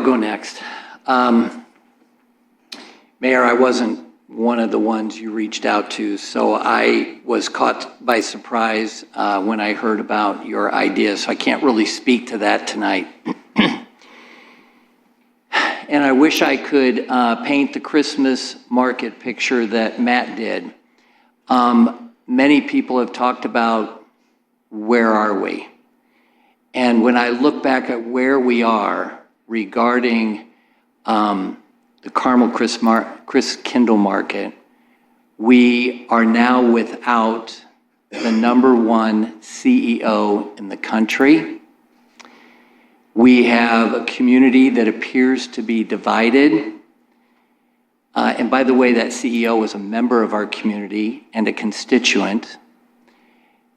I'll go next. Mayor, I wasn't one of the ones you reached out to, so I was caught by surprise when I heard about your idea, so I can't really speak to that tonight. And I wish I could paint the Christmas market picture that Matt did. Many people have talked about where are we? And when I look back at where we are regarding the Carmel ChristKindl Market, we are now without the #1 CEO in the country. We have a community that appears to be divided. And by the way, that CEO was a member of our community and a constituent.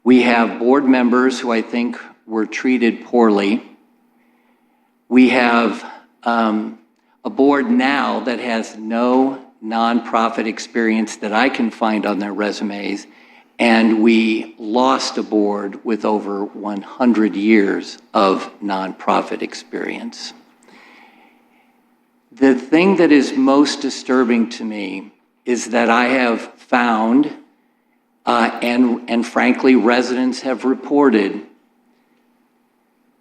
We have board members who I think were treated poorly. We have a board now that has no nonprofit experience that I can find on their resumes, and we lost a board with over 100 years of nonprofit experience. The thing that is most disturbing to me is that I have found, and frankly, residents have reported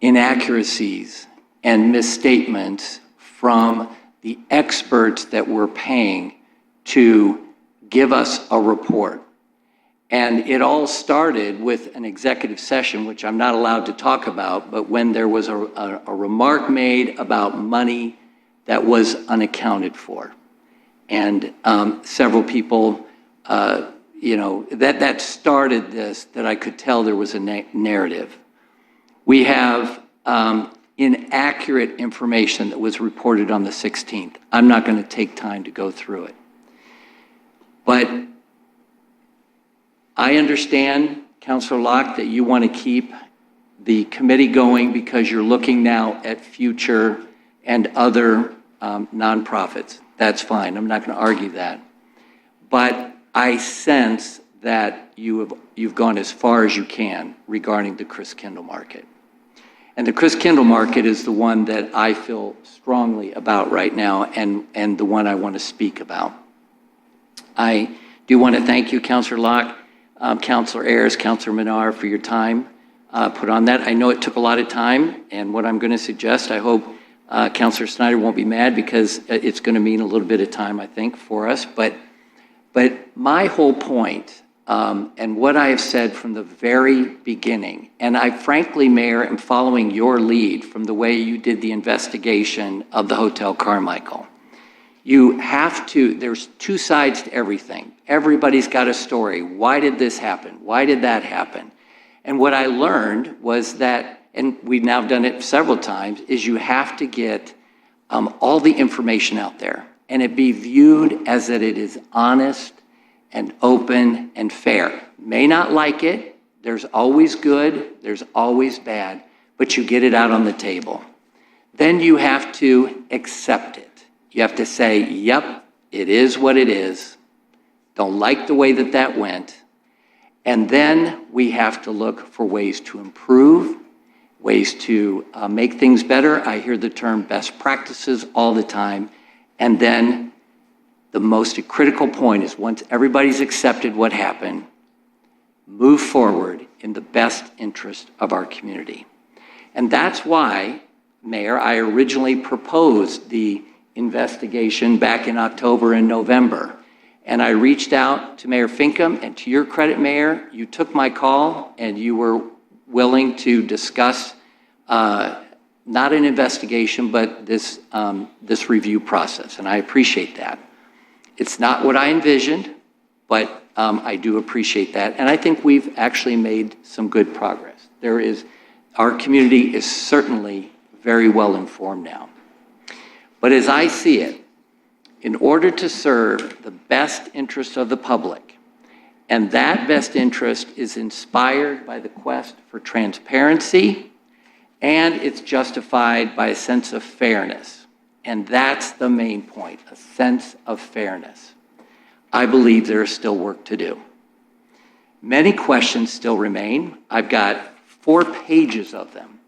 inaccuracies and misstatements from the experts that we're paying to give us a report. And it all started with an executive session, which I'm not allowed to talk about, but when there was a remark made about money that was unaccounted for. And several people, that started this, that I could tell there was a narrative. We have inaccurate information that was reported on the 16th. I'm not going to take time to go through it. But I understand, Councilor Locke, that you want to keep the committee going because you're looking now at future and other nonprofits. That's fine. I'm not going to argue that. But I sense that you've gone as far as you can regarding the ChristKindl Market. And the ChristKindl Market is the one that I feel strongly about right now and the one I want to speak about. I do want to thank you, Councilor Locke, Councilor Ayers, Councilor Minar, for your time put on that. I know it took a lot of time, and what I'm going to suggest, I hope Councilor Snyder won't be mad because it's going to mean a little bit of time, I think, for us. But my whole point, and what I have said from the very beginning, and I frankly, Mayor, am following your lead from the way you did the investigation of the Hotel Carmichael. You have to, there's two sides to everything. Everybody's got a story. Why did this happen? Why did that happen? And what I learned was that, and we've now done it several times, is you have to get all the information out there and it be viewed as that it is honest and open and fair. May not like it. There's always good. There's always bad, but you get it out on the table. Then you have to accept it. You have to say, yep, it is what it is. Don't like the way that that went. And then we have to look for ways to improve, ways to make things better. I hear the term best practices all the time. And then the most critical point is once everybody's accepted what happened, move forward in the best interest of our community. And that's why, Mayor, I originally proposed the investigation back in October and November. And I reached out to Mayor Finkham, and to your credit, Mayor, you took my call and you were willing to discuss not an investigation, but this review process, and I appreciate that. It's not what I envisioned, but I do appreciate that, and I think we've actually made some good progress. Our community is certainly very well informed now. But as I see it, in order to serve the best interest of the public, and that best interest is inspired by the quest for transparency, and it's justified by a sense of fairness. And that's the main point, a sense of fairness. I believe there is still work to do. Many questions still remain. I've got 4 pages of them.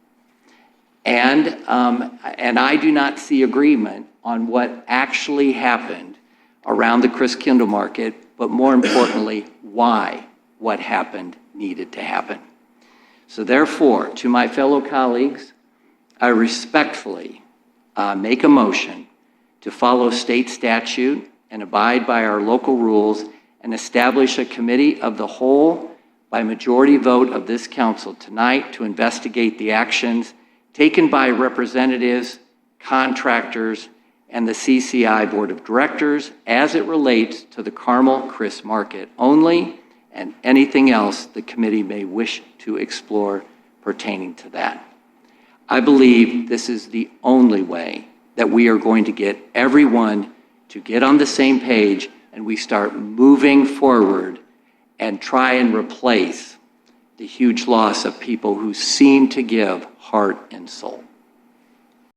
And I do not see agreement on what actually happened around the ChristKindl Market, but more importantly, why what happened needed to happen. So therefore, to my fellow colleagues, I respectfully make a motion to follow state statute and abide by our local rules and establish a committee of the whole by majority vote of this council tonight to investigate the actions taken by representatives, contractors, and the CCI Board of Directors as it relates to the Carmel Chris Market only and anything else the committee may wish to explore pertaining to that. I believe this is the only way that we are going to get everyone to get on the same page and we start moving forward and try and replace the huge loss of people who seem to give heart and soul.